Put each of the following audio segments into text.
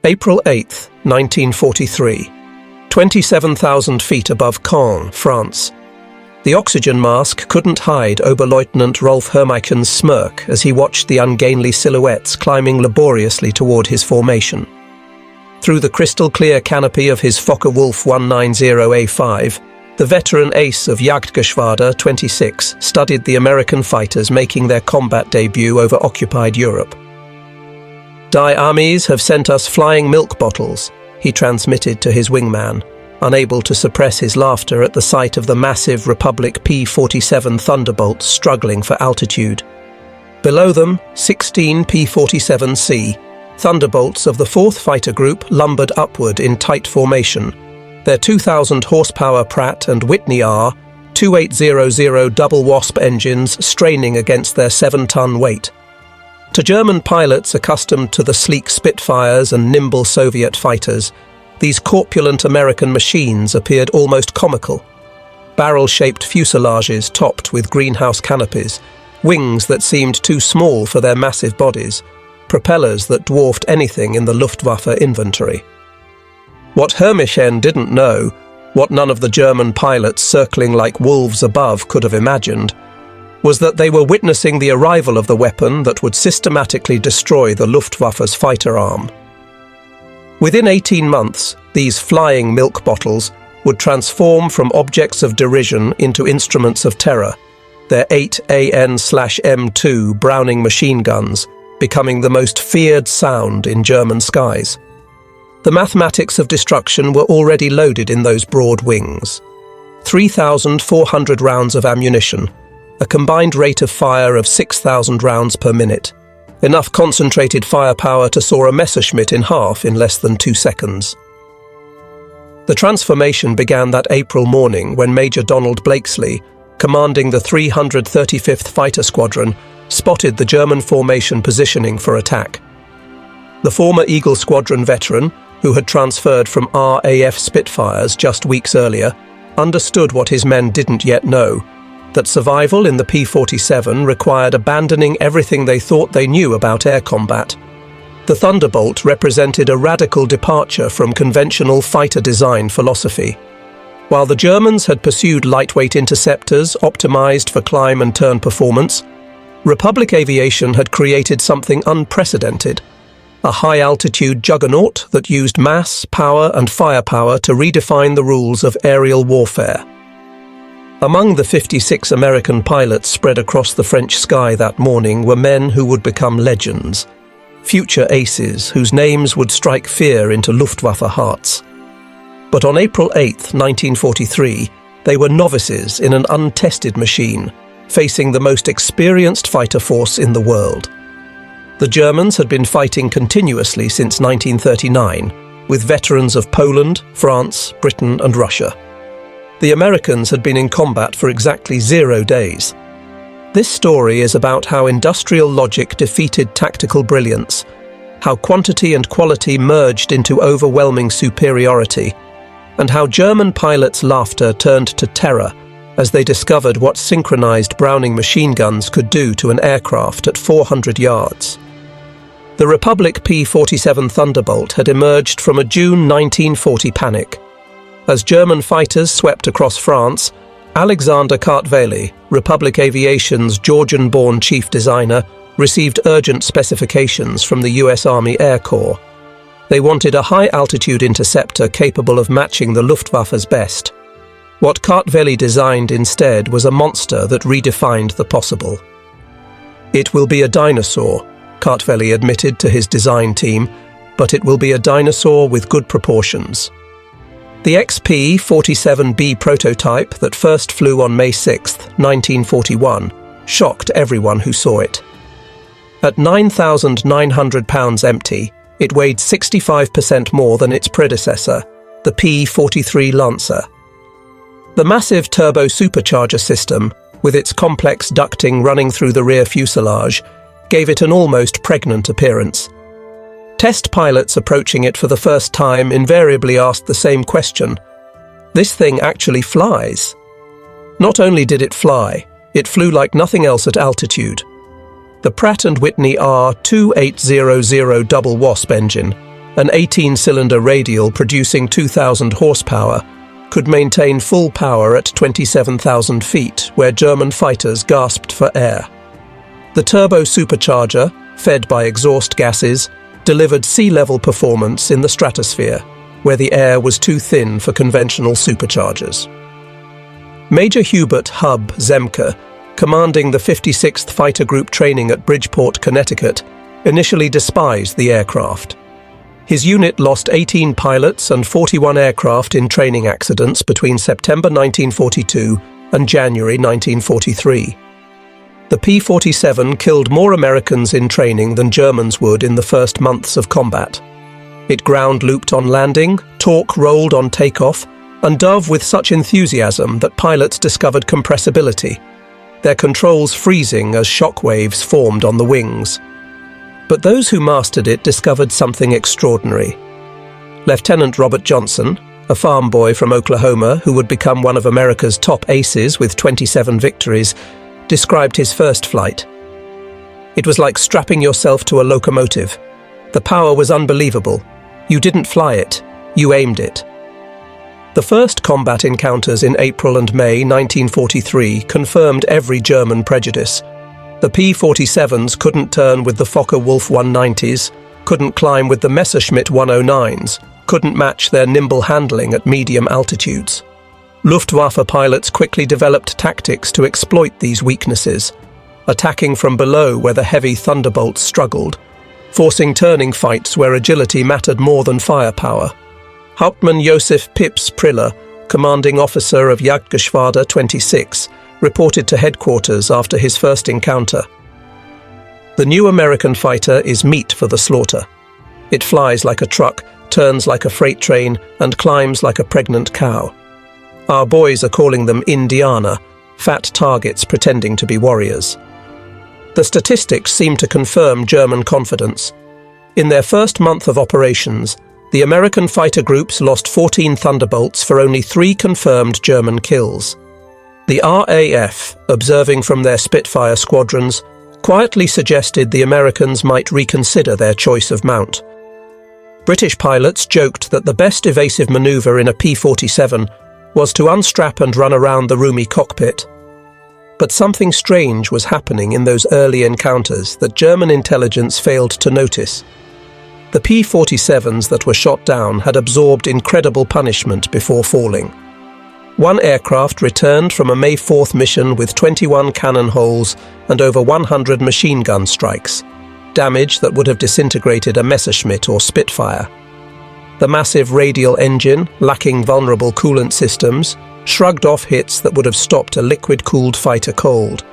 April 8, 1943. 27,000 feet above Caen, France. The oxygen mask couldn't hide Oberleutnant Rolf Hermiken's smirk as he watched the ungainly silhouettes climbing laboriously toward his formation. Through the crystal-clear canopy of his Focke-Wulf 190A5, the veteran ace of Jagdgeschwader 26 studied the American fighters making their combat debut over occupied Europe. "Die armies have sent us flying milk bottles," he transmitted to his wingman, unable to suppress his laughter at the sight of the massive Republic P-47 Thunderbolt struggling for altitude. Below them, 16 P-47C, Thunderbolts of the 4th Fighter Group lumbered upward in tight formation, their 2,000 horsepower Pratt and Whitney R 2800 double Wasp engines straining against their 7-ton weight. To German pilots accustomed to the sleek Spitfires and nimble Soviet fighters, these corpulent American machines appeared almost comical. Barrel-shaped fuselages topped with greenhouse canopies, wings that seemed too small for their massive bodies, propellers that dwarfed anything in the Luftwaffe inventory. What Hermiken didn't know, what none of the German pilots circling like wolves above could have imagined, was that they were witnessing the arrival of the weapon that would systematically destroy the Luftwaffe's fighter arm. Within 18 months, these flying milk bottles would transform from objects of derision into instruments of terror, their 8 AN/M2 Browning machine guns becoming the most feared sound in German skies. The mathematics of destruction were already loaded in those broad wings. 3,400 rounds of ammunition, a combined rate of fire of 6,000 rounds per minute, enough concentrated firepower to saw a Messerschmitt in half in less than 2 seconds. The transformation began that April morning when Major Donald Blakesley, commanding the 335th Fighter Squadron, spotted the German formation positioning for attack. The former Eagle Squadron veteran, who had transferred from RAF Spitfires just weeks earlier, understood what his men didn't yet know, that survival in the P-47 required abandoning everything they thought they knew about air combat. The Thunderbolt represented a radical departure from conventional fighter design philosophy. While the Germans had pursued lightweight interceptors optimized for climb and turn performance, Republic aviation had created something unprecedented, a high-altitude juggernaut that used mass, power and firepower to redefine the rules of aerial warfare. Among the 56 American pilots spread across the French sky that morning were men who would become legends, future aces whose names would strike fear into Luftwaffe hearts. But on April 8, 1943, they were novices in an untested machine, facing the most experienced fighter force in the world. The Germans had been fighting continuously since 1939, with veterans of Poland, France, Britain and Russia. The Americans had been in combat for exactly 0 days. This story is about how industrial logic defeated tactical brilliance, how quantity and quality merged into overwhelming superiority, and how German pilots' laughter turned to terror as they discovered what synchronized Browning machine guns could do to an aircraft at 400 yards. The Republic P-47 Thunderbolt had emerged from a June 1940 panic. As German fighters swept across France, Alexander Kartveli, Republic Aviation's Georgian-born chief designer, received urgent specifications from the US Army Air Corps. They wanted a high-altitude interceptor capable of matching the Luftwaffe's best. What Kartveli designed instead was a monster that redefined the possible. "It will be a dinosaur," Kartveli admitted to his design team, "but it will be a dinosaur with good proportions." The XP-47B prototype that first flew on May 6, 1941, shocked everyone who saw it. At 9,900 pounds empty, it weighed 65% more than its predecessor, the P-43 Lancer. The massive turbo-supercharger system, with its complex ducting running through the rear fuselage, gave it an almost pregnant appearance. Test pilots approaching it for the first time invariably asked the same question: "This thing actually flies?" Not only did it fly, it flew like nothing else at altitude. The Pratt & Whitney R 2800 double Wasp engine, an 18-cylinder radial producing 2,000 horsepower, could maintain full power at 27,000 feet, where German fighters gasped for air. The turbo-supercharger, fed by exhaust gases, delivered sea-level performance in the stratosphere, where the air was too thin for conventional superchargers. Major Hubert "Hub" Zemke, commanding the 56th Fighter Group training at Bridgeport, Connecticut, initially despised the aircraft. His unit lost 18 pilots and 41 aircraft in training accidents between September 1942 and January 1943. The P-47 killed more Americans in training than Germans would in the first months of combat. It ground-looped on landing, torque-rolled on takeoff, and dove with such enthusiasm that pilots discovered compressibility, their controls freezing as shock waves formed on the wings. But those who mastered it discovered something extraordinary. Lieutenant Robert Johnson, a farm boy from Oklahoma who would become one of America's top aces with 27 victories, described his first flight. It was like strapping yourself to a locomotive. The power was unbelievable. You didn't fly it, you aimed it. The first combat encounters in April and May 1943 confirmed every German prejudice. The P-47s couldn't turn with the Focke-Wulf 190s, couldn't climb with the Messerschmitt 109s, couldn't match their nimble handling at medium altitudes. Luftwaffe pilots quickly developed tactics to exploit these weaknesses, attacking from below where the heavy Thunderbolts struggled, forcing turning fights where agility mattered more than firepower. Hauptmann Josef Pips Priller, commanding officer of Jagdgeschwader 26, reported to headquarters after his first encounter. The new American fighter is meat for the slaughter. It flies like a truck, turns like a freight train, and climbs like a pregnant cow. Our boys are calling them Indiana, fat targets pretending to be warriors. The statistics seem to confirm German confidence. In their first month of operations, the American fighter groups lost 14 Thunderbolts for only 3 confirmed German kills. The RAF, observing from their Spitfire squadrons, quietly suggested the Americans might reconsider their choice of mount. British pilots joked that the best evasive maneuver in a P-47 was to unstrap and run around the roomy cockpit. But something strange was happening in those early encounters that German intelligence failed to notice. The P-47s that were shot down had absorbed incredible punishment before falling. One aircraft returned from a May 4th mission with 21 cannon holes and over 100 machine gun strikes, damage that would have disintegrated a Messerschmitt or Spitfire. The massive radial engine, lacking vulnerable coolant systems, shrugged off hits that would have stopped a liquid-cooled fighter cold.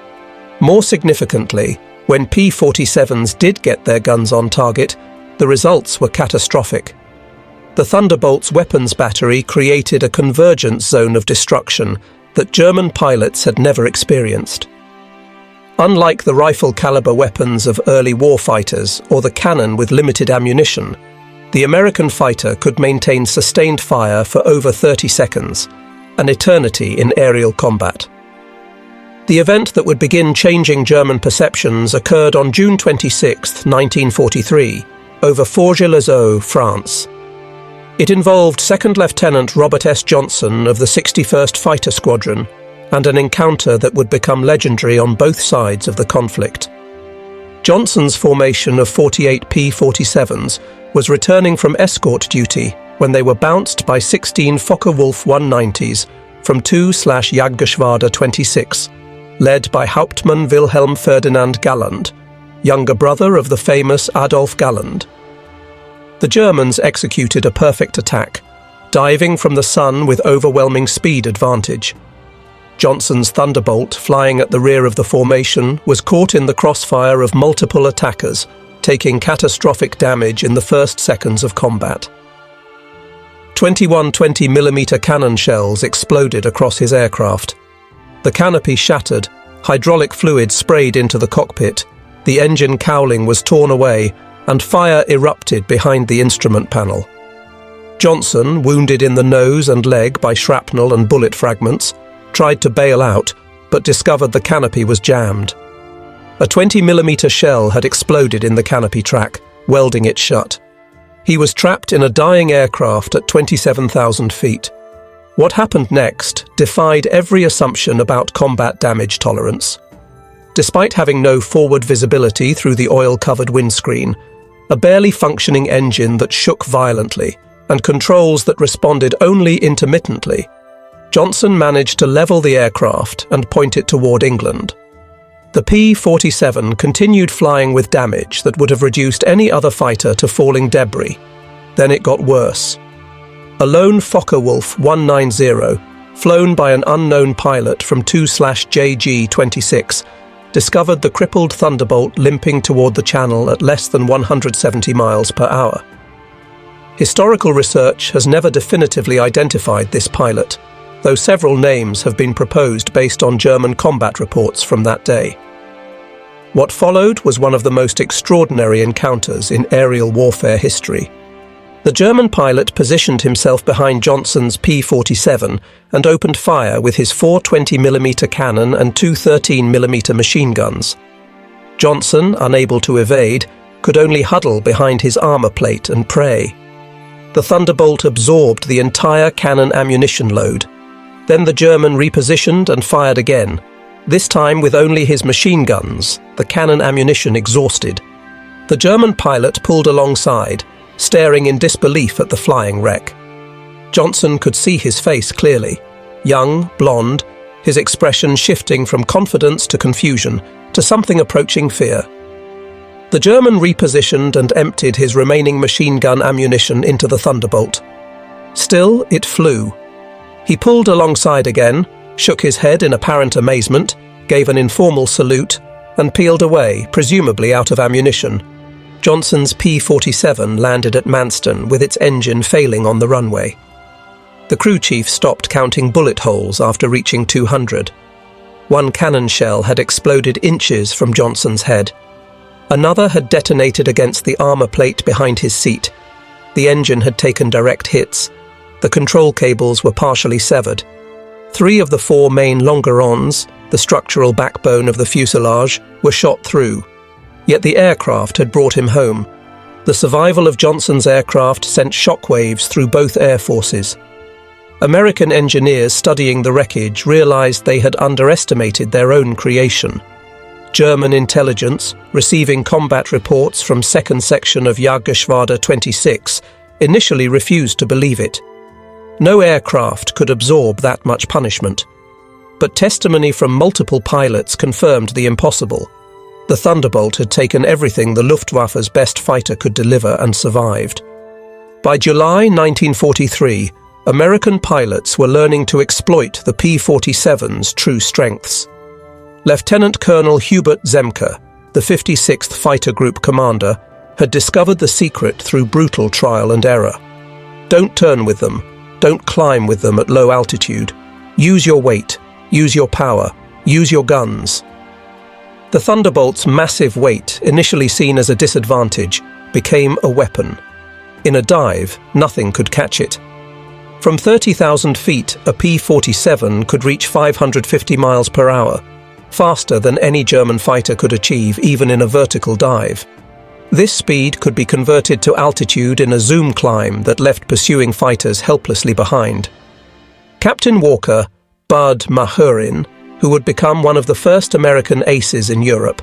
More significantly, when P-47s did get their guns on target, the results were catastrophic. The Thunderbolt's weapons battery created a convergence zone of destruction that German pilots had never experienced. Unlike the rifle-caliber weapons of early warfighters or the cannon with limited ammunition, the American fighter could maintain sustained fire for over 30 seconds, an eternity in aerial combat. The event that would begin changing German perceptions occurred on June 26, 1943, over Forges-les-Eaux, France. It involved Second Lieutenant Robert S. Johnson of the 61st Fighter Squadron and an encounter that would become legendary on both sides of the conflict. Johnson's formation of 48 P-47s was returning from escort duty when they were bounced by 16 Focke-Wulf 190s from 2/Jagdgeschwader 26, led by Hauptmann Wilhelm Ferdinand Galland, younger brother of the famous Adolf Galland. The Germans executed a perfect attack, diving from the sun with overwhelming speed advantage. Johnson's Thunderbolt, flying at the rear of the formation, was caught in the crossfire of multiple attackers, taking catastrophic damage in the first seconds of combat. 21 20mm cannon shells exploded across his aircraft. The canopy shattered, hydraulic fluid sprayed into the cockpit, the engine cowling was torn away, and fire erupted behind the instrument panel. Johnson, wounded in the nose and leg by shrapnel and bullet fragments, tried to bail out, but discovered the canopy was jammed. A 20mm shell had exploded in the canopy track, welding it shut. He was trapped in a dying aircraft at 27,000 feet. What happened next defied every assumption about combat damage tolerance. Despite having no forward visibility through the oil-covered windscreen, a barely functioning engine that shook violently, and controls that responded only intermittently, Johnson managed to level the aircraft and point it toward England. The P-47 continued flying with damage that would have reduced any other fighter to falling debris. Then it got worse. A lone Focke-Wulf 190, flown by an unknown pilot from 2/JG-26, discovered the crippled Thunderbolt limping toward the channel at less than 170 miles per hour. Historical research has never definitively identified this pilot, though several names have been proposed based on German combat reports from that day. What followed was one of the most extraordinary encounters in aerial warfare history. The German pilot positioned himself behind Johnson's P-47 and opened fire with his 4 20mm cannon and 2 13mm machine guns. Johnson, unable to evade, could only huddle behind his armor plate and pray. The Thunderbolt absorbed the entire cannon ammunition load. Then the German repositioned and fired again, this time with only his machine guns, the cannon ammunition exhausted. The German pilot pulled alongside, staring in disbelief at the flying wreck. Johnson could see his face clearly. Young, blonde, his expression shifting from confidence to confusion, to something approaching fear. The German repositioned and emptied his remaining machine gun ammunition into the Thunderbolt. Still, it flew. He pulled alongside again, shook his head in apparent amazement, gave an informal salute, and peeled away, presumably out of ammunition. Johnson's P-47 landed at Manston with its engine failing on the runway. The crew chief stopped counting bullet holes after reaching 200. One cannon shell had exploded inches from Johnson's head. Another had detonated against the armor plate behind his seat. The engine had taken direct hits. The control cables were partially severed. 3 of the 4 main longerons, the structural backbone of the fuselage, were shot through. Yet the aircraft had brought him home. The survival of Johnson's aircraft sent shockwaves through both air forces. American engineers studying the wreckage realized they had underestimated their own creation. German intelligence, receiving combat reports from 2nd Section of Jagdgeschwader 26, initially refused to believe it. No aircraft could absorb that much punishment. But testimony from multiple pilots confirmed the impossible. The Thunderbolt had taken everything the Luftwaffe's best fighter could deliver and survived. By July 1943, American pilots were learning to exploit the P-47's true strengths. Lieutenant Colonel Hubert Zemke, the 56th Fighter Group commander, had discovered the secret through brutal trial and error. Don't turn with them. Don't climb with them at low altitude. Use your weight. Use your power. Use your guns. The Thunderbolt's massive weight, initially seen as a disadvantage, became a weapon. In a dive, nothing could catch it. From 30,000 feet, a P-47 could reach 550 miles per hour, faster than any German fighter could achieve even in a vertical dive. This speed could be converted to altitude in a zoom climb that left pursuing fighters helplessly behind. Captain Walker, Bud Mahurin, who would become one of the first American aces in Europe,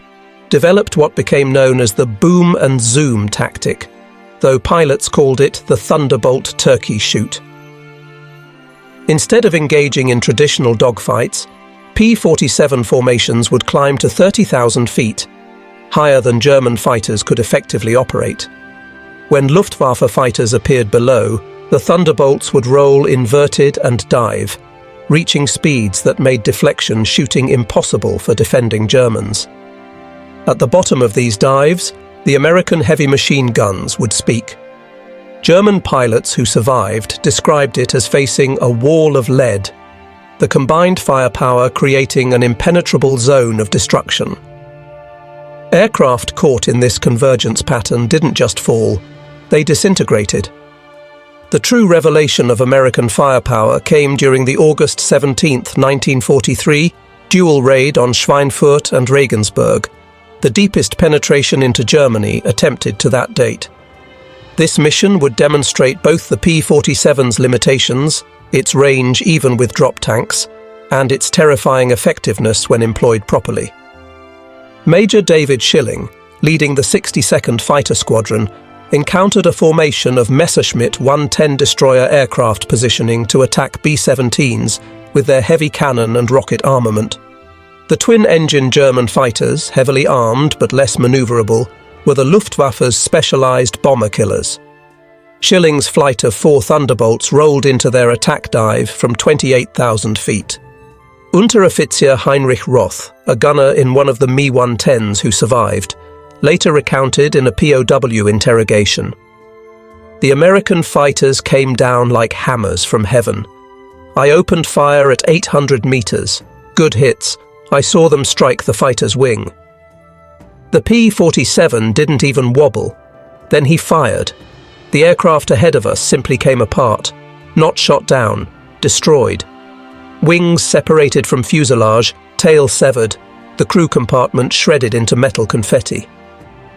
developed what became known as the boom and zoom tactic, though pilots called it the Thunderbolt turkey shoot. Instead of engaging in traditional dogfights, P-47 formations would climb to 30,000 feet, higher than German fighters could effectively operate. When Luftwaffe fighters appeared below, the Thunderbolts would roll inverted and dive, reaching speeds that made deflection shooting impossible for defending Germans. At the bottom of these dives, the American heavy machine guns would speak. German pilots who survived described it as facing a wall of lead, the combined firepower creating an impenetrable zone of destruction. Aircraft caught in this convergence pattern didn't just fall, they disintegrated. The true revelation of American firepower came during the August 17, 1943, dual raid on Schweinfurt and Regensburg, the deepest penetration into Germany attempted to that date. This mission would demonstrate both the P-47's limitations, its range even with drop tanks, and its terrifying effectiveness when employed properly. Major David Schilling, leading the 62nd Fighter Squadron, encountered a formation of Messerschmitt 110 destroyer aircraft positioning to attack B-17s with their heavy cannon and rocket armament. The twin-engine German fighters, heavily armed but less maneuverable, were the Luftwaffe's specialized bomber killers. Schilling's flight of 4 Thunderbolts rolled into their attack dive from 28,000 feet. Unteroffizier Heinrich Roth, a gunner in one of the Mi-110s who survived, later recounted in a POW interrogation. The American fighters came down like hammers from heaven. I opened fire at 800 meters. Good hits. I saw them strike the fighter's wing. The P-47 didn't even wobble. Then he fired. The aircraft ahead of us simply came apart. Not shot down. Destroyed. Wings separated from fuselage, tail severed, the crew compartment shredded into metal confetti.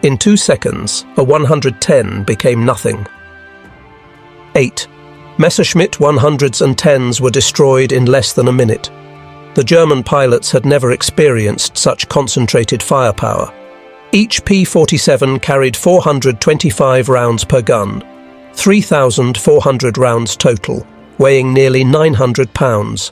In 2 seconds, a 110 became nothing. 8. Messerschmitt 100s and 10s were destroyed in less than a minute. The German pilots had never experienced such concentrated firepower. Each P-47 carried 425 rounds per gun, 3,400 rounds total, weighing nearly 900 pounds.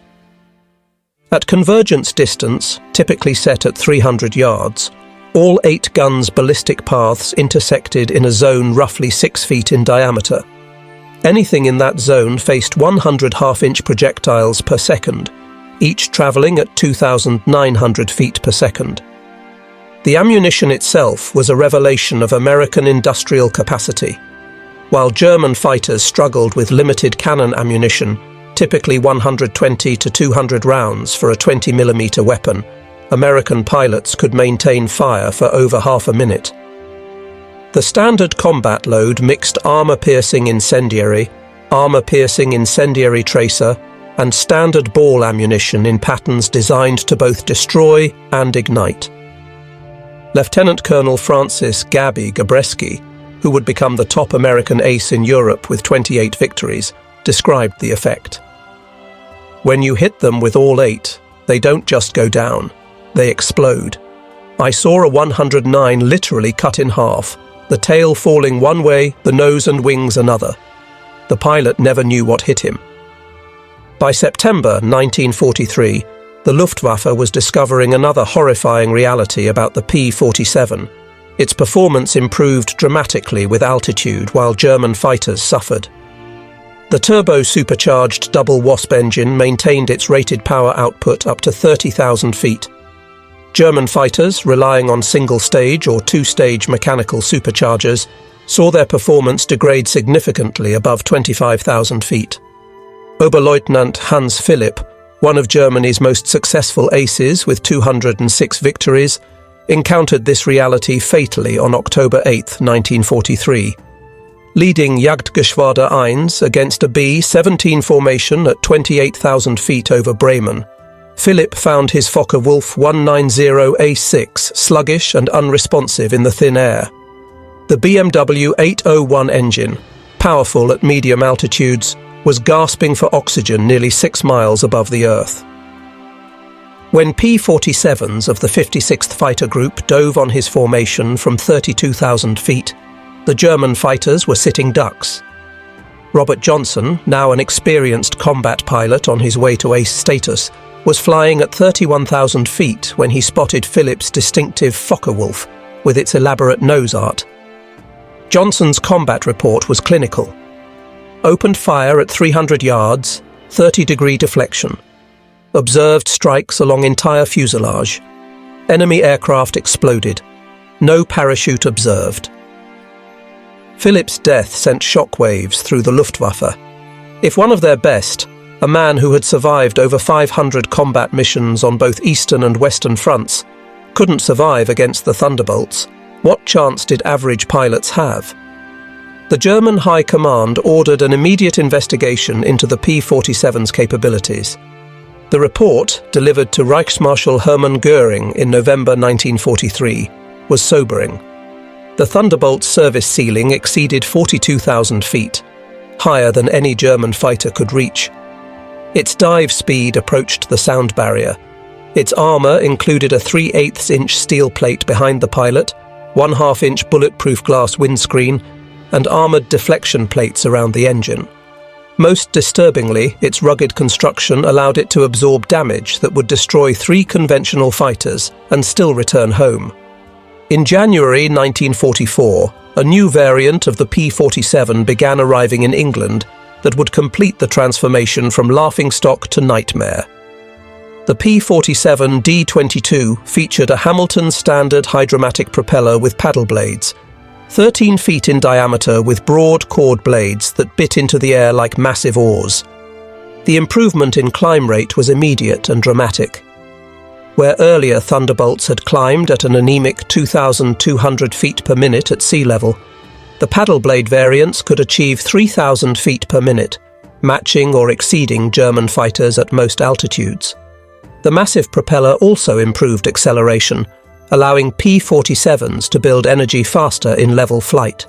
At convergence distance, typically set at 300 yards, all 8 guns' ballistic paths intersected in a zone roughly 6 feet in diameter. Anything in that zone faced 100 half-inch projectiles per second, each travelling at 2,900 feet per second. The ammunition itself was a revelation of American industrial capacity. While German fighters struggled with limited cannon ammunition, typically 120 to 200 rounds for a 20mm weapon, American pilots could maintain fire for over half a minute. The standard combat load mixed armor-piercing incendiary tracer, and standard ball ammunition in patterns designed to both destroy and ignite. Lieutenant Colonel Francis "Gabby" Gabreski, who would become the top American ace in Europe with 28 victories, described the effect. When you hit them with all 8, they don't just go down, they explode. I saw a 109 literally cut in half, the tail falling one way, the nose and wings another. The pilot never knew what hit him. By September 1943, the Luftwaffe was discovering another horrifying reality about the P-47. Its performance improved dramatically with altitude while German fighters suffered. The turbo-supercharged double Wasp engine maintained its rated power output up to 30,000 feet. German fighters, relying on single-stage or two-stage mechanical superchargers, saw their performance degrade significantly above 25,000 feet. Oberleutnant Hans Philipp, one of Germany's most successful aces with 206 victories, encountered this reality fatally on October 8, 1943. Leading Jagdgeschwader 1 against a B-17 formation at 28,000 feet over Bremen, Philipp found his Focke-Wulf 190A6 sluggish and unresponsive in the thin air. The BMW 801 engine, powerful at medium altitudes, was gasping for oxygen nearly 6 miles above the Earth. When P-47s of the 56th Fighter Group dove on his formation from 32,000 feet, the German fighters were sitting ducks. Robert Johnson, now an experienced combat pilot on his way to ace status, was flying at 31,000 feet when he spotted Philipp's distinctive Focke-Wulf with its elaborate nose art. Johnson's combat report was clinical. Opened fire at 300 yards, 30-degree deflection. Observed strikes along entire fuselage. Enemy aircraft exploded. No parachute observed. Philipp's death sent shockwaves through the Luftwaffe. If one of their best, a man who had survived over 500 combat missions on both Eastern and Western fronts, couldn't survive against the Thunderbolts, what chance did average pilots have? The German High Command ordered an immediate investigation into the P-47's capabilities. The report, delivered to Reichsmarschall Hermann Göring in November 1943, was sobering. The Thunderbolt's service ceiling exceeded 42,000 feet, higher than any German fighter could reach. Its dive speed approached the sound barrier. Its armor included a 3/8-inch steel plate behind the pilot, 1/2-inch bulletproof glass windscreen, and armored deflection plates around the engine. Most disturbingly, its rugged construction allowed it to absorb damage that would destroy 3 conventional fighters and still return home. In January 1944, a new variant of the P-47 began arriving in England that would complete the transformation from laughingstock to nightmare. The P-47 D-22 featured a Hamilton standard hydromatic propeller with paddle blades, 13 feet in diameter with broad chord blades that bit into the air like massive oars. The improvement in climb rate was immediate and dramatic. Where earlier Thunderbolts had climbed at an anemic 2,200 feet per minute at sea level, the paddle blade variants could achieve 3,000 feet per minute, matching or exceeding German fighters at most altitudes. The massive propeller also improved acceleration, allowing P-47s to build energy faster in level flight.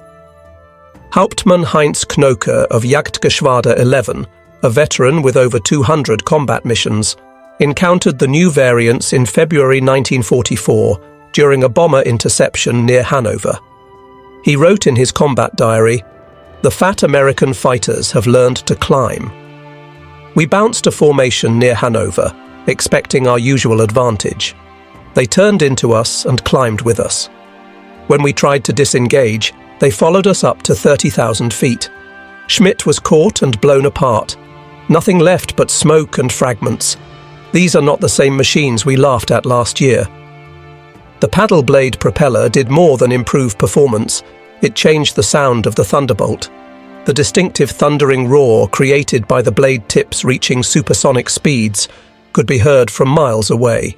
Hauptmann Heinz Knoke of Jagdgeschwader 11, a veteran with over 200 combat missions, encountered the new variants in February 1944 during a bomber interception near Hanover. He wrote in his combat diary, "The fat American fighters have learned to climb. We bounced a formation near Hanover, expecting our usual advantage. They turned into us and climbed with us. When we tried to disengage, they followed us up to 30,000 feet. Schmitt was caught and blown apart. Nothing left but smoke and fragments. These are not the same machines we laughed at last year." The paddle blade propeller did more than improve performance. It changed the sound of the Thunderbolt. The distinctive thundering roar created by the blade tips reaching supersonic speeds could be heard from miles away.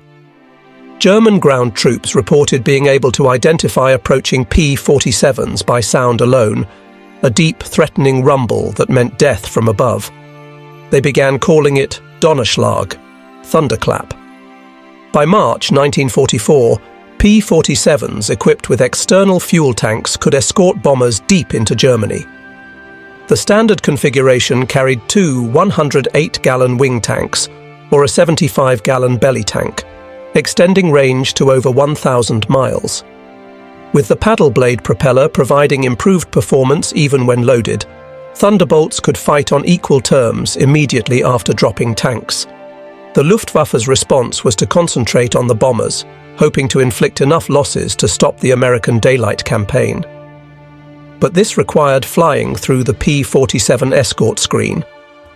German ground troops reported being able to identify approaching P-47s by sound alone, a deep, threatening rumble that meant death from above. They began calling it Donnerschlag, thunderclap. By March 1944, P-47s equipped with external fuel tanks could escort bombers deep into Germany. The standard configuration carried 2 108-gallon wing tanks, or a 75-gallon belly tank, extending range to over 1,000 miles. With the paddle blade propeller providing improved performance even when loaded, Thunderbolts could fight on equal terms immediately after dropping tanks. The Luftwaffe's response was to concentrate on the bombers, hoping to inflict enough losses to stop the American daylight campaign. But this required flying through the P-47 escort screen,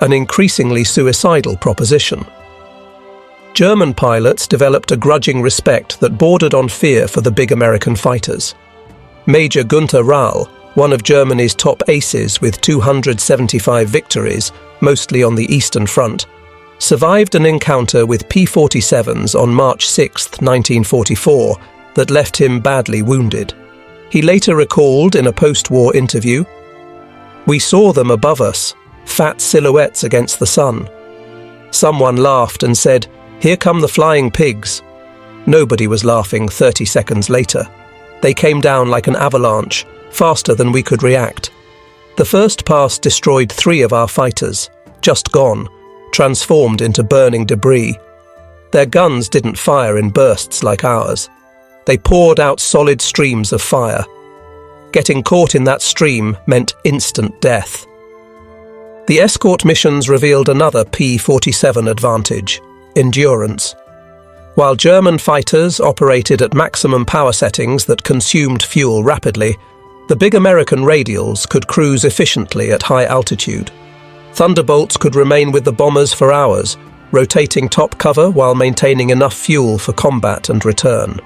an increasingly suicidal proposition. German pilots developed a grudging respect that bordered on fear for the big American fighters. Major Günther Rahl, one of Germany's top aces with 275 victories, mostly on the Eastern Front, survived an encounter with P-47s on March 6, 1944, that left him badly wounded. He later recalled in a post-war interview, "We saw them above us, fat silhouettes against the sun. Someone laughed and said, 'Here come the flying pigs.' Nobody was laughing 30 seconds later. They came down like an avalanche, faster than we could react. The first pass destroyed 3 of our fighters, just gone, transformed into burning debris. Their guns didn't fire in bursts like ours. They poured out solid streams of fire. Getting caught in that stream meant instant death." The escort missions revealed another P-47 advantage: endurance. While German fighters operated at maximum power settings that consumed fuel rapidly, the big American radials could cruise efficiently at high altitude. Thunderbolts could remain with the bombers for hours, rotating top cover while maintaining enough fuel for combat and return.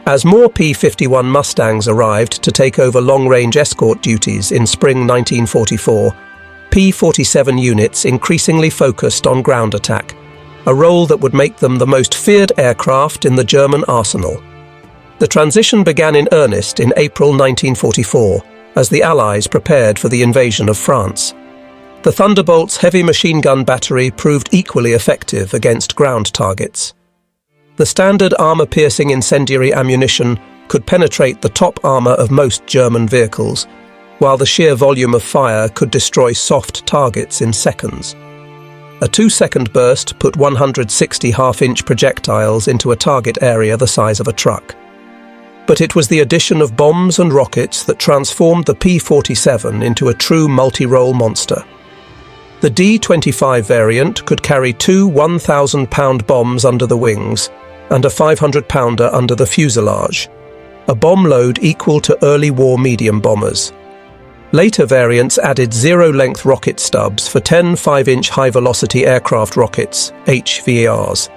As more P-51 Mustangs arrived to take over long-range escort duties in spring 1944, P-47 units increasingly focused on ground attack, a role that would make them the most feared aircraft in the German arsenal. The transition began in earnest in April 1944, as the Allies prepared for the invasion of France. The Thunderbolt's heavy machine gun battery proved equally effective against ground targets. The standard armor-piercing incendiary ammunition could penetrate the top armor of most German vehicles, while the sheer volume of fire could destroy soft targets in seconds. A 2-second burst put 160 half-inch projectiles into a target area the size of a truck. But it was the addition of bombs and rockets that transformed the P-47 into a true multi-role monster. The D-25 variant could carry two 1,000-pound bombs under the wings and a 500-pounder under the fuselage, a bomb load equal to early war medium bombers. Later variants added zero-length rocket stubs for 10 5-inch high-velocity aircraft rockets, HVARs,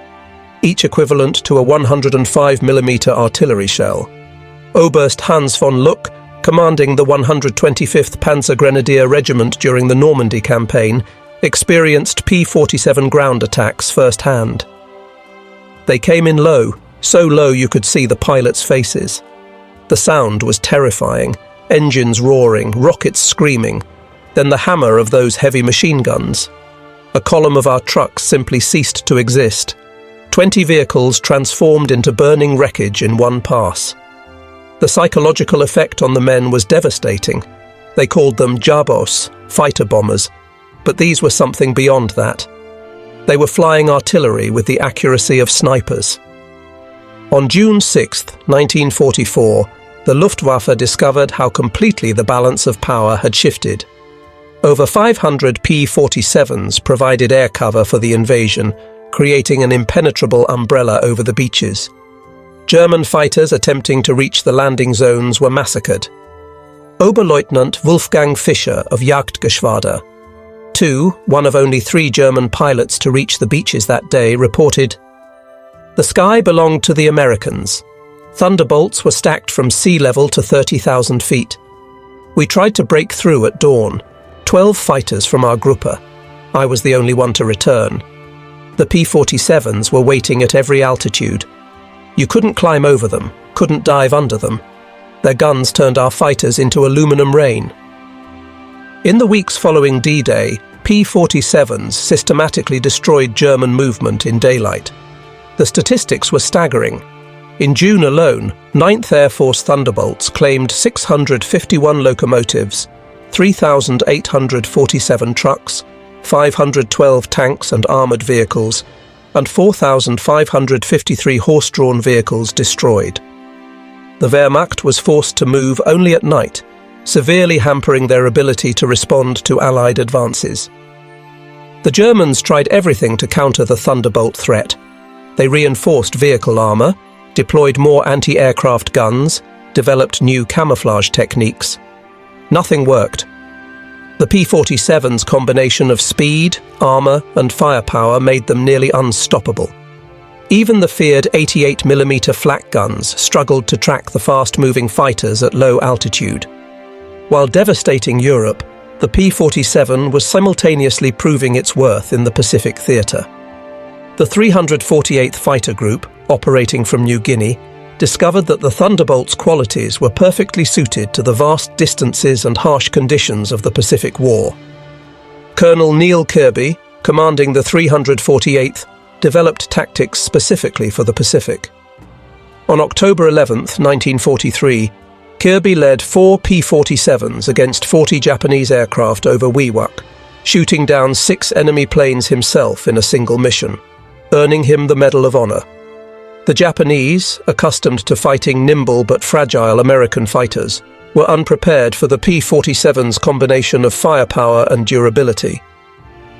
each equivalent to a 105mm artillery shell. Oberst Hans von Luck, commanding the 125th Panzer Grenadier Regiment during the Normandy campaign, experienced P-47 ground attacks firsthand. They came in low, so low you could see the pilots' faces. The sound was terrifying. Engines roaring, rockets screaming, then the hammer of those heavy machine guns. A column of our trucks simply ceased to exist. 20 vehicles transformed into burning wreckage in one pass. The psychological effect on the men was devastating. They called them Jabos, fighter bombers, but these were something beyond that. They were flying artillery with the accuracy of snipers. On June 6, 1944, the Luftwaffe discovered how completely the balance of power had shifted. Over 500 P-47s provided air cover for the invasion, creating an impenetrable umbrella over the beaches. German fighters attempting to reach the landing zones were massacred. Oberleutnant Wolfgang Fischer of Jagdgeschwader, one of only 3 German pilots to reach the beaches that day, reported, "The sky belonged to the Americans. Thunderbolts were stacked from sea level to 30,000 feet. We tried to break through at dawn. 12 fighters from our Gruppe. I was the only one to return. The P-47s were waiting at every altitude. You couldn't climb over them, couldn't dive under them. Their guns turned our fighters into aluminum rain." In the weeks following D-Day, P-47s systematically destroyed German movement in daylight. The statistics were staggering. In June alone, 9th Air Force Thunderbolts claimed 651 locomotives, 3,847 trucks, 512 tanks and armoured vehicles, and 4,553 horse-drawn vehicles destroyed. The Wehrmacht was forced to move only at night, severely hampering their ability to respond to Allied advances. The Germans tried everything to counter the Thunderbolt threat. They reinforced vehicle armour, deployed more anti-aircraft guns, developed new camouflage techniques. Nothing worked. The P-47's combination of speed, armour and firepower made them nearly unstoppable. Even the feared 88mm flak guns struggled to track the fast-moving fighters at low altitude. While devastating Europe, the P-47 was simultaneously proving its worth in the Pacific theatre. The 348th Fighter Group, operating from New Guinea, discovered that the Thunderbolt's qualities were perfectly suited to the vast distances and harsh conditions of the Pacific War. Colonel Neil Kirby, commanding the 348th, developed tactics specifically for the Pacific. On October 11, 1943, Kirby led 4 P-47s against 40 Japanese aircraft over Wewak, shooting down 6 enemy planes himself in a single mission, earning him the Medal of Honor. The Japanese, accustomed to fighting nimble but fragile American fighters, were unprepared for the P-47's combination of firepower and durability.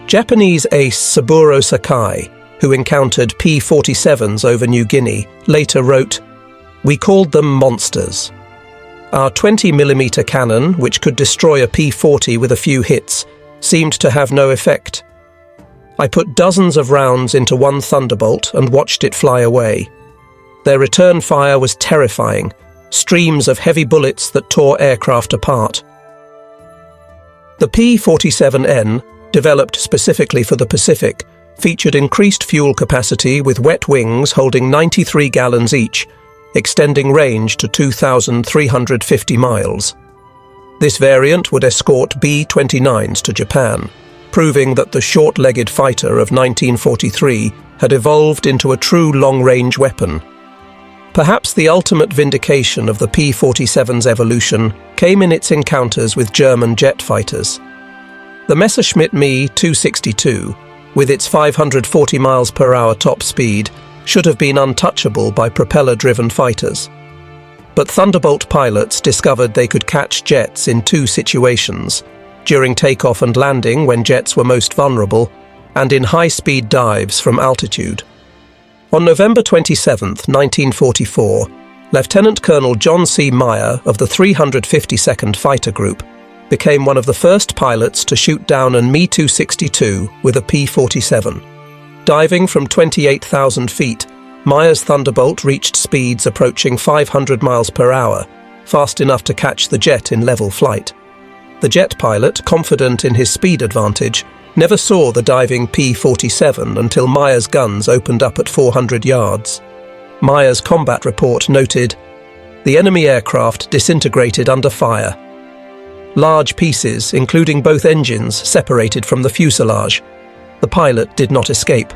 Japanese ace Saburo Sakai, who encountered P-47s over New Guinea, later wrote, "We called them monsters. Our 20mm cannon, which could destroy a P-40 with a few hits, seemed to have no effect. I put dozens of rounds into one Thunderbolt and watched it fly away. Their return fire was terrifying, streams of heavy bullets that tore aircraft apart." The P-47N, developed specifically for the Pacific, featured increased fuel capacity with wet wings holding 93 gallons each, extending range to 2,350 miles. This variant would escort B-29s to Japan, proving that the short-legged fighter of 1943 had evolved into a true long-range weapon. Perhaps the ultimate vindication of the P-47's evolution came in its encounters with German jet fighters. The Messerschmitt Me 262, with its 540 miles per hour top speed, should have been untouchable by propeller-driven fighters. But Thunderbolt pilots discovered they could catch jets in two situations: during takeoff and landing when jets were most vulnerable, and in high-speed dives from altitude. On November 27, 1944, Lieutenant Colonel John C. Meyer of the 352nd Fighter Group became one of the first pilots to shoot down an Me 262 with a P-47. Diving from 28,000 feet, Meyer's Thunderbolt reached speeds approaching 500 miles per hour, fast enough to catch the jet in level flight. The jet pilot, confident in his speed advantage, never saw the diving P-47 until Meyer's guns opened up at 400 yards. Meyer's combat report noted, "The enemy aircraft disintegrated under fire. Large pieces, including both engines, separated from the fuselage. The pilot did not escape.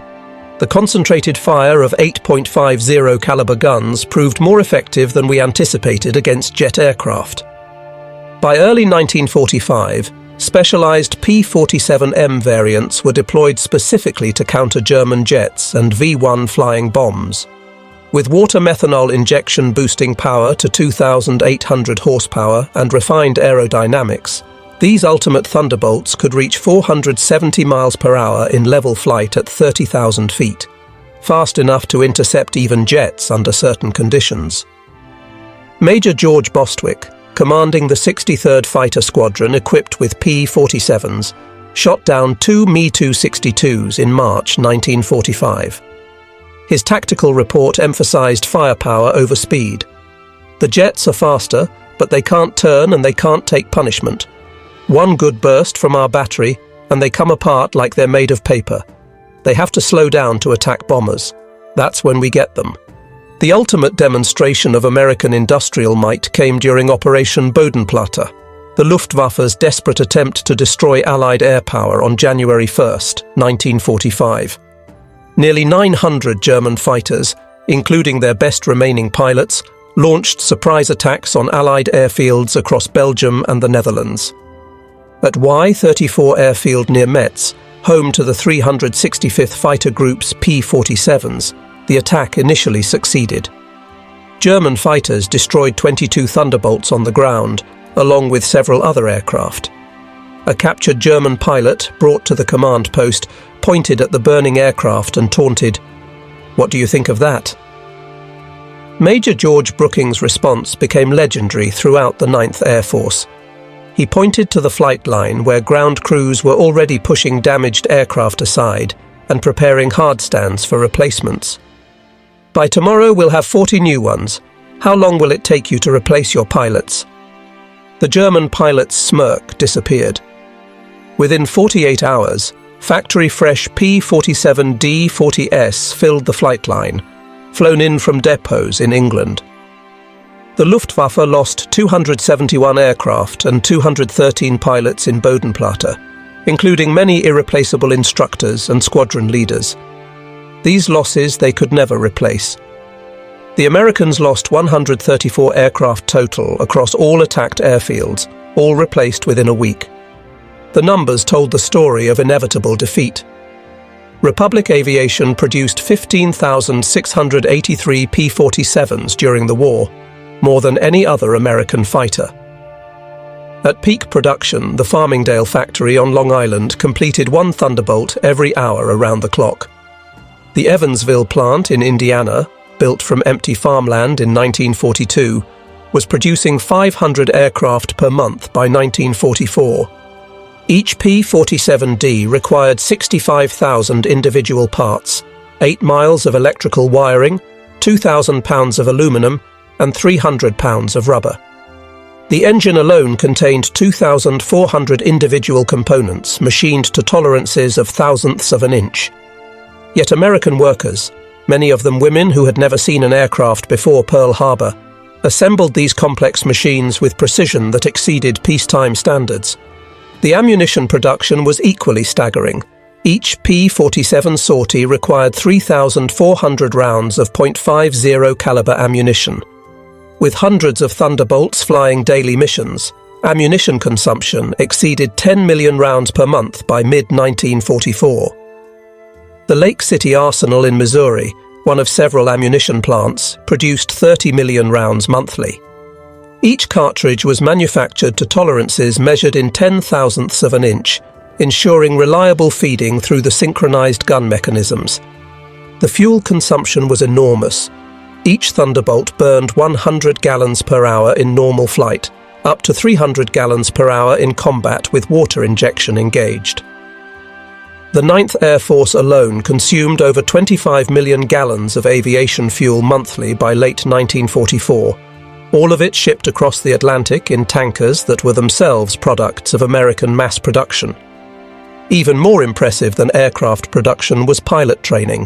The concentrated fire of 8.50 caliber guns proved more effective than we anticipated against jet aircraft." By early 1945, specialized P-47M variants were deployed specifically to counter German jets and V-1 flying bombs. With water methanol injection boosting power to 2,800 horsepower and refined aerodynamics, these ultimate Thunderbolts could reach 470 miles per hour in level flight at 30,000 feet, fast enough to intercept even jets under certain conditions. Major George Bostwick, commanding the 63rd Fighter Squadron equipped with P-47s, shot down two Me 262s in March 1945. His tactical report emphasized firepower over speed. "The jets are faster, but they can't turn and they can't take punishment. One good burst from our battery, and they come apart like they're made of paper. They have to slow down to attack bombers. That's when we get them." The ultimate demonstration of American industrial might came during Operation Bodenplatte, the Luftwaffe's desperate attempt to destroy Allied air power on January 1, 1945. Nearly 900 German fighters, including their best remaining pilots, launched surprise attacks on Allied airfields across Belgium and the Netherlands. At Y-34 airfield near Metz, home to the 365th Fighter Group's P-47s, the attack initially succeeded. German fighters destroyed 22 Thunderbolts on the ground, along with several other aircraft. A captured German pilot, brought to the command post, pointed at the burning aircraft and taunted, "What do you think of that?" Major George Brooking's response became legendary throughout the 9th Air Force. He pointed to the flight line where ground crews were already pushing damaged aircraft aside and preparing hard stands for replacements. "By tomorrow we'll have 40 new ones. How long will it take you to replace your pilots?" The German pilot's smirk disappeared. Within 48 hours, factory-fresh P-47D-40S filled the flight line, flown in from depots in England. The Luftwaffe lost 271 aircraft and 213 pilots in Bodenplatte, including many irreplaceable instructors and squadron leaders. These losses they could never replace. The Americans lost 134 aircraft total across all attacked airfields, all replaced within a week. The numbers told the story of inevitable defeat. Republic Aviation produced 15,683 P-47s during the war, more than any other American fighter. At peak production, the Farmingdale factory on Long Island completed one Thunderbolt every hour around the clock. The Evansville plant in Indiana, built from empty farmland in 1942, was producing 500 aircraft per month by 1944. Each P-47D required 65,000 individual parts, 8 miles of electrical wiring, 2,000 pounds of aluminum, and 300 pounds of rubber. The engine alone contained 2,400 individual components machined to tolerances of thousandths of an inch. Yet American workers, many of them women who had never seen an aircraft before Pearl Harbor, assembled these complex machines with precision that exceeded peacetime standards. The ammunition production was equally staggering. Each P-47 sortie required 3,400 rounds of .50 caliber ammunition. With hundreds of Thunderbolts flying daily missions, ammunition consumption exceeded 10 million rounds per month by mid-1944. The Lake City Arsenal in Missouri, one of several ammunition plants, produced 30 million rounds monthly. Each cartridge was manufactured to tolerances measured in 10,000ths of an inch, ensuring reliable feeding through the synchronized gun mechanisms. The fuel consumption was enormous. Each Thunderbolt burned 100 gallons per hour in normal flight, up to 300 gallons per hour in combat with water injection engaged. The 9th Air Force alone consumed over 25 million gallons of aviation fuel monthly by late 1944, all of it shipped across the Atlantic in tankers that were themselves products of American mass production. Even more impressive than aircraft production was pilot training.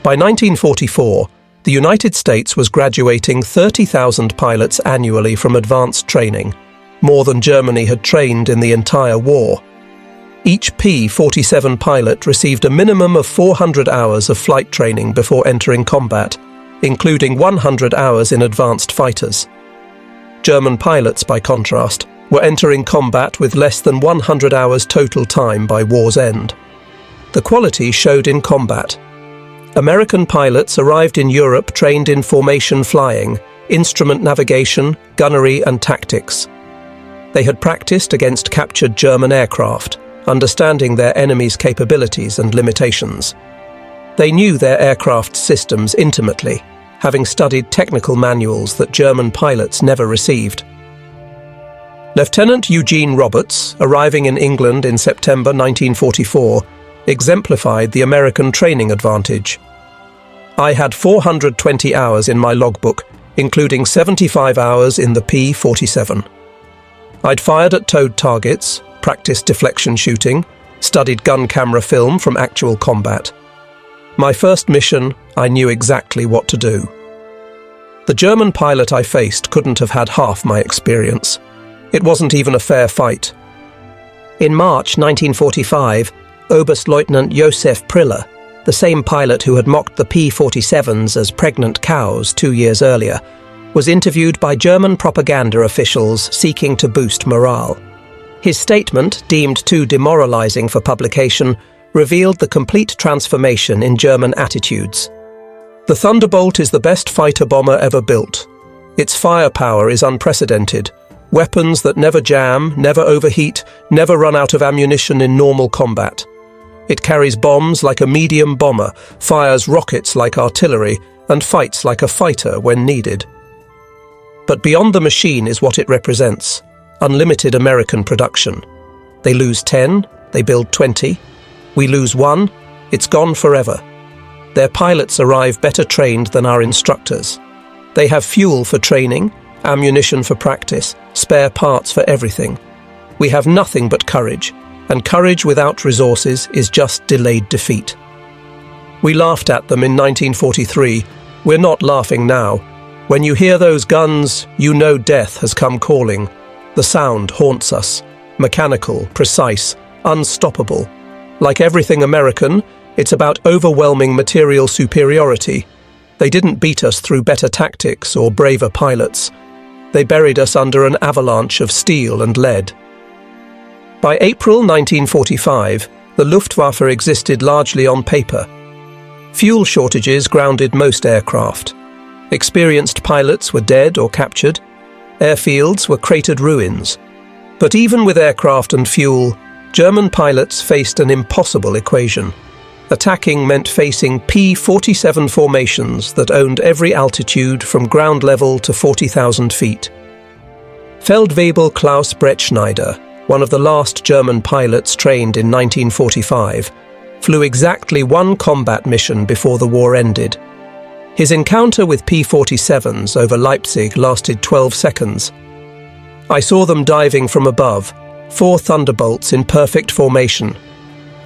By 1944, the United States was graduating 30,000 pilots annually from advanced training, more than Germany had trained in the entire war. Each P-47 pilot received a minimum of 400 hours of flight training before entering combat, including 100 hours in advanced fighters. German pilots, by contrast, were entering combat with less than 100 hours total time by war's end. The quality showed in combat. American pilots arrived in Europe trained in formation flying, instrument navigation, gunnery and tactics. They had practiced against captured German aircraft, understanding their enemy's capabilities and limitations. They knew their aircraft systems intimately, having studied technical manuals that German pilots never received. Lieutenant Eugene Roberts, arriving in England in September 1944, exemplified the American training advantage. I had 420 hours in my logbook, including 75 hours in the P-47. I'd fired at towed targets, practiced deflection shooting, studied gun camera film from actual combat. My first mission, I knew exactly what to do. The German pilot I faced couldn't have had half my experience. It wasn't even a fair fight. In March 1945, Oberstleutnant Josef Priller, the same pilot who had mocked the P-47s as pregnant cows 2 years earlier, was interviewed by German propaganda officials seeking to boost morale. His statement, deemed too demoralizing for publication, revealed the complete transformation in German attitudes. The Thunderbolt is the best fighter bomber ever built. Its firepower is unprecedented. Weapons that never jam, never overheat, never run out of ammunition in normal combat. It carries bombs like a medium bomber, fires rockets like artillery, and fights like a fighter when needed. But beyond the machine is what it represents: unlimited American production. They lose 10, they build 20. We lose 1, it's gone forever. Their pilots arrive better trained than our instructors. They have fuel for training, ammunition for practice, spare parts for everything. We have nothing but courage, and courage without resources is just delayed defeat. We laughed at them in 1943. We're not laughing now. When you hear those guns, you know death has come calling. The sound haunts us. Mechanical, precise, unstoppable. Like everything American, it's about overwhelming material superiority. They didn't beat us through better tactics or braver pilots. They buried us under an avalanche of steel and lead. By April 1945, the Luftwaffe existed largely on paper. Fuel shortages grounded most aircraft. Experienced pilots were dead or captured. Airfields were cratered ruins. But even with aircraft and fuel, German pilots faced an impossible equation. Attacking meant facing P-47 formations that owned every altitude from ground level to 40,000 feet. Feldwebel Klaus Brettschneider, one of the last German pilots trained in 1945, flew exactly one combat mission before the war ended. His encounter with P-47s over Leipzig lasted 12 seconds. I saw them diving from above, 4 Thunderbolts in perfect formation.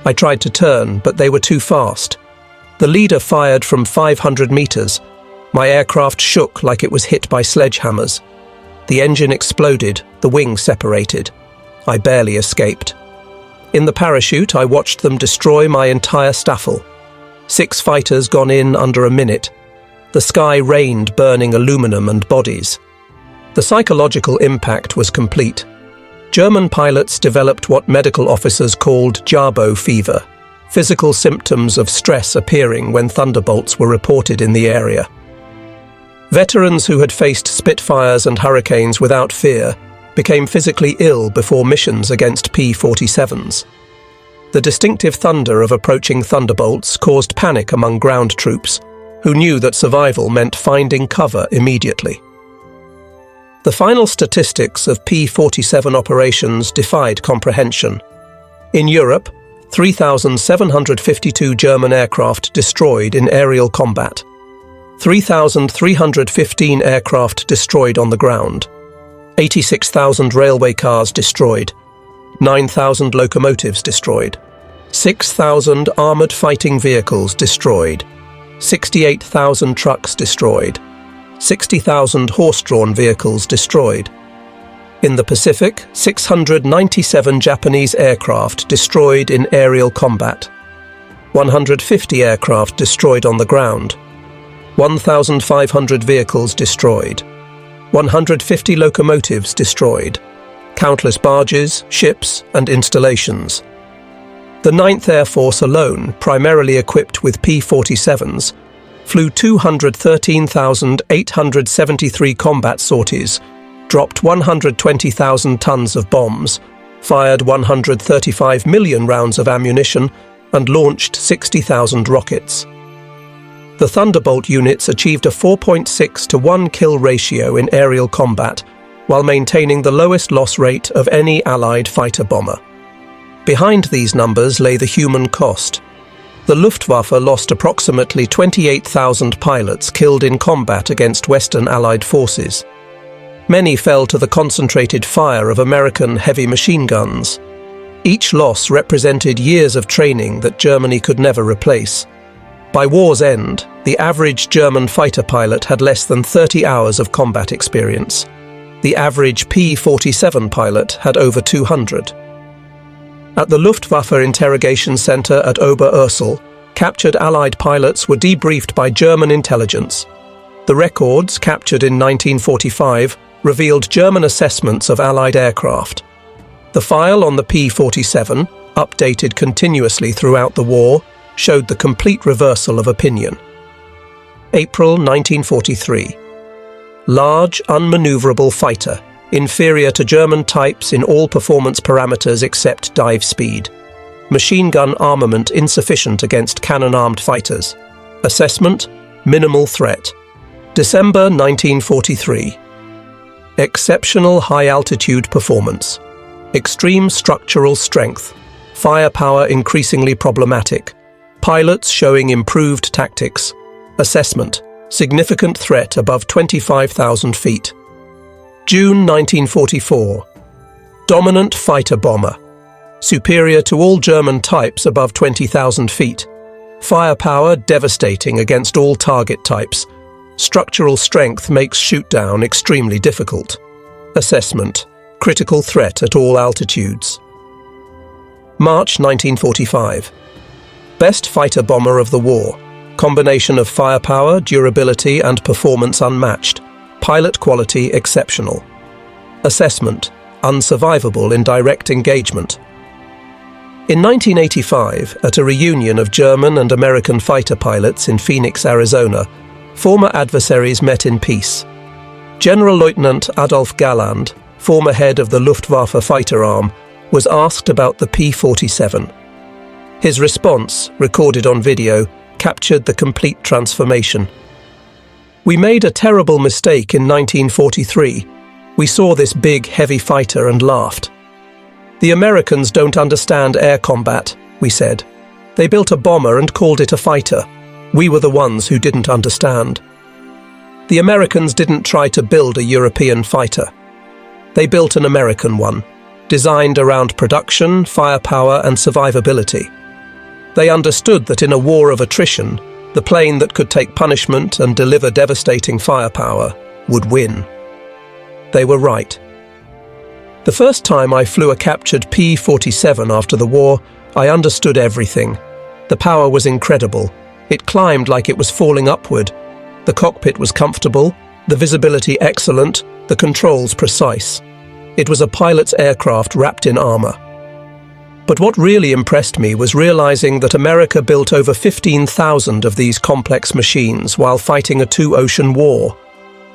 I tried to turn, but they were too fast. The leader fired from 500 meters. My aircraft shook like it was hit by sledgehammers. The engine exploded, the wing separated. I barely escaped. In the parachute, I watched them destroy my entire staffel. 6 fighters gone in under a minute. The sky rained burning aluminum and bodies. The psychological impact was complete. German pilots developed what medical officers called Jabo fever, physical symptoms of stress appearing when Thunderbolts were reported in the area. Veterans who had faced Spitfires and Hurricanes without fear became physically ill before missions against P-47s. The distinctive thunder of approaching Thunderbolts caused panic among ground troops, who knew that survival meant finding cover immediately. The final statistics of P-47 operations defied comprehension. In Europe, 3,752 German aircraft destroyed in aerial combat, 3,315 aircraft destroyed on the ground, 86,000 railway cars destroyed, 9,000 locomotives destroyed, 6,000 armoured fighting vehicles destroyed, 68,000 trucks destroyed, 60,000 horse-drawn vehicles destroyed. In the Pacific, 697 Japanese aircraft destroyed in aerial combat, 150 aircraft destroyed on the ground, 1,500 vehicles destroyed, 150 locomotives destroyed, countless barges, ships, and installations. The 9th Air Force alone, primarily equipped with P-47s, flew 213,873 combat sorties, dropped 120,000 tons of bombs, fired 135 million rounds of ammunition, and launched 60,000 rockets. The Thunderbolt units achieved a 4.6 to 1 kill ratio in aerial combat, while maintaining the lowest loss rate of any Allied fighter bomber. Behind these numbers lay the human cost. The Luftwaffe lost approximately 28,000 pilots killed in combat against Western Allied forces. Many fell to the concentrated fire of American heavy machine guns. Each loss represented years of training that Germany could never replace. By war's end, the average German fighter pilot had less than 30 hours of combat experience. The average P-47 pilot had over 200. At the Luftwaffe interrogation center at Oberursel, captured Allied pilots were debriefed by German intelligence. The records, captured in 1945, revealed German assessments of Allied aircraft. The file on the P-47, updated continuously throughout the war, showed the complete reversal of opinion. April 1943. Large, unmaneuverable fighter, inferior to German types in all performance parameters except dive speed. Machine gun armament insufficient against cannon-armed fighters. Assessment: minimal threat. December 1943. Exceptional high-altitude performance. Extreme structural strength. Firepower increasingly problematic. Pilots showing improved tactics. Assessment: significant threat above 25,000 feet. June 1944. Dominant fighter bomber. Superior to all German types above 20,000 feet. Firepower devastating against all target types. Structural strength makes shoot-down extremely difficult. Assessment: critical threat at all altitudes. March 1945. Best fighter bomber of the war. Combination of firepower, durability, and performance unmatched. Pilot quality exceptional. Assessment: unsurvivable in direct engagement. In 1985, at a reunion of German and American fighter pilots in Phoenix, Arizona, former adversaries met in peace. General Lieutenant Adolf Galland, former head of the Luftwaffe fighter arm, was asked about the P-47. His response, recorded on video, captured the complete transformation. "We made a terrible mistake in 1943. We saw this big, heavy fighter and laughed. The Americans don't understand air combat," we said. "They built a bomber and called it a fighter. We were the ones who didn't understand. The Americans didn't try to build a European fighter. They built an American one, designed around production, firepower, and survivability. They understood that in a war of attrition, the plane that could take punishment and deliver devastating firepower would win. They were right." The first time I flew a captured P-47 after the war, I understood everything. The power was incredible. It climbed like it was falling upward. The cockpit was comfortable, the visibility excellent, the controls precise. It was a pilot's aircraft wrapped in armor. But what really impressed me was realizing that America built over 15,000 of these complex machines while fighting a two-ocean war.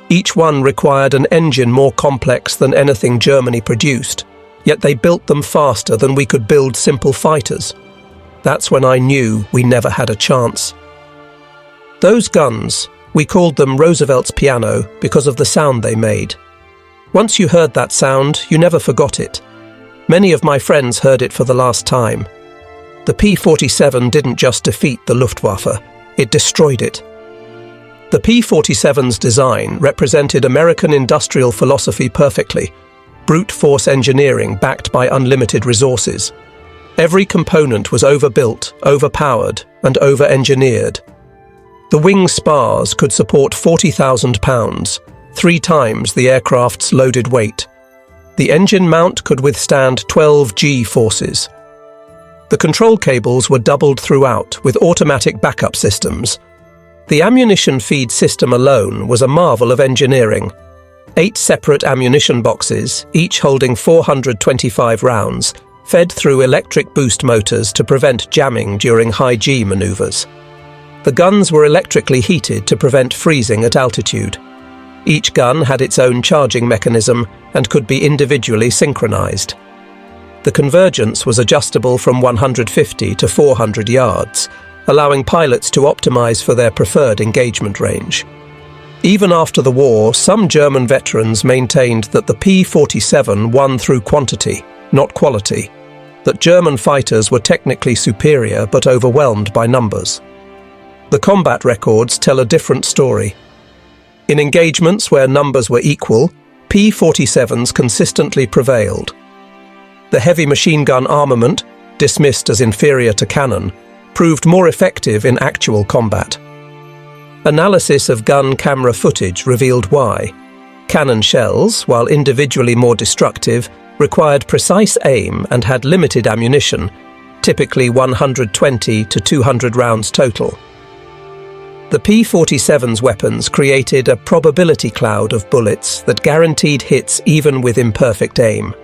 Each one required an engine more complex than anything Germany produced, yet they built them faster than we could build simple fighters. That's when I knew we never had a chance. Those guns, we called them Roosevelt's piano because of the sound they made. Once you heard that sound, you never forgot it. Many of my friends heard it for the last time. The P-47 didn't just defeat the Luftwaffe, it destroyed it. The P-47's design represented American industrial philosophy perfectly, brute force engineering backed by unlimited resources. Every component was overbuilt, overpowered, and over-engineered. The wing spars could support 40,000 pounds, 3 times the aircraft's loaded weight. The engine mount could withstand 12 G-forces. The control cables were doubled throughout with automatic backup systems. The ammunition feed system alone was a marvel of engineering. 8 separate ammunition boxes, each holding 425 rounds, fed through electric boost motors to prevent jamming during high G maneuvers. The guns were electrically heated to prevent freezing at altitude. Each gun had its own charging mechanism and could be individually synchronized. The convergence was adjustable from 150 to 400 yards, allowing pilots to optimize for their preferred engagement range. Even after the war, some German veterans maintained that the P-47 won through quantity, not quality, that German fighters were technically superior but overwhelmed by numbers. The combat records tell a different story. In engagements where numbers were equal, P-47s consistently prevailed. The heavy machine gun armament, dismissed as inferior to cannon, proved more effective in actual combat. Analysis of gun camera footage revealed why. Cannon shells, while individually more destructive, required precise aim and had limited ammunition, typically 120 to 200 rounds total. The P-47's weapons created a probability cloud of bullets that guaranteed hits even with imperfect aim.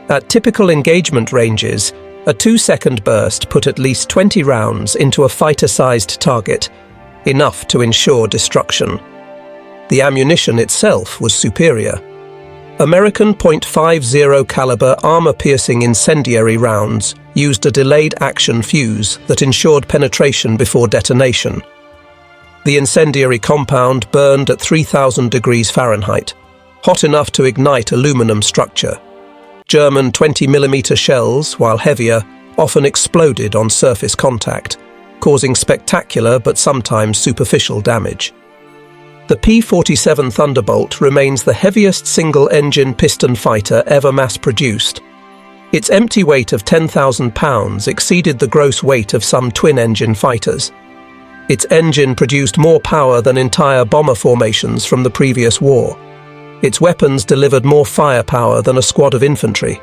At typical engagement ranges, a 2-second burst put at least 20 rounds into a fighter-sized target, enough to ensure destruction. The ammunition itself was superior. American .50 caliber armor-piercing incendiary rounds used a delayed action fuse that ensured penetration before detonation. The incendiary compound burned at 3,000 degrees Fahrenheit, hot enough to ignite aluminum structure. German 20mm shells, while heavier, often exploded on surface contact, causing spectacular but sometimes superficial damage. The P-47 Thunderbolt remains the heaviest single-engine piston fighter ever mass-produced. Its empty weight of 10,000 pounds exceeded the gross weight of some twin-engine fighters. Its engine produced more power than entire bomber formations from the previous war. Its weapons delivered more firepower than a squad of infantry.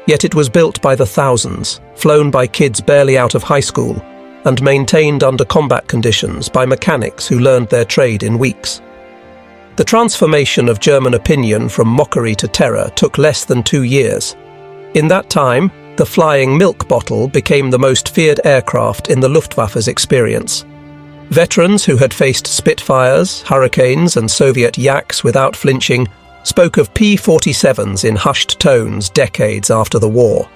Yet it was built by the thousands, flown by kids barely out of high school, and maintained under combat conditions by mechanics who learned their trade in weeks. The transformation of German opinion from mockery to terror took less than 2 years. In that time, the flying milk bottle became the most feared aircraft in the Luftwaffe's experience. Veterans who had faced Spitfires, Hurricanes and Soviet Yaks without flinching spoke of P-47s in hushed tones decades after the war.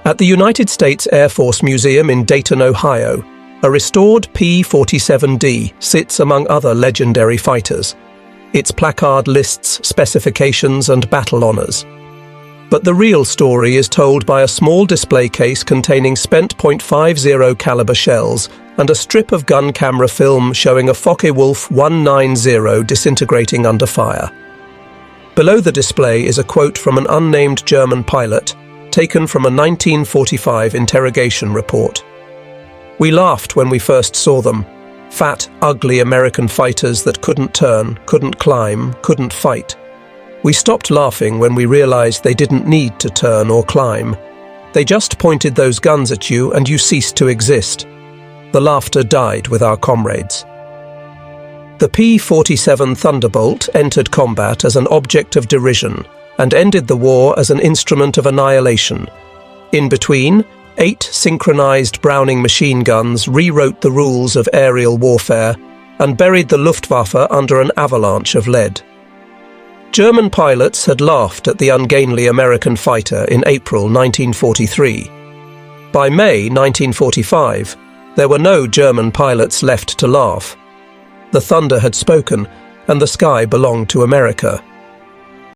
At the United States Air Force Museum in Dayton, Ohio, a restored P-47D sits among other legendary fighters. Its placard lists specifications and battle honors. But the real story is told by a small display case containing spent .50 caliber shells and a strip of gun camera film showing a Focke-Wulf 190 disintegrating under fire. Below the display is a quote from an unnamed German pilot, taken from a 1945 interrogation report. "We laughed when we first saw them. Fat, ugly American fighters that couldn't turn, couldn't climb, couldn't fight. We stopped laughing when we realized they didn't need to turn or climb. They just pointed those guns at you and you ceased to exist. The laughter died with our comrades. The P-47 Thunderbolt entered combat as an object of derision and ended the war as an instrument of annihilation. In between, 8 synchronized Browning machine guns rewrote the rules of aerial warfare and buried the Luftwaffe under an avalanche of lead. German pilots had laughed at the ungainly American fighter in April 1943. By May 1945, there were no German pilots left to laugh. The thunder had spoken, and the sky belonged to America.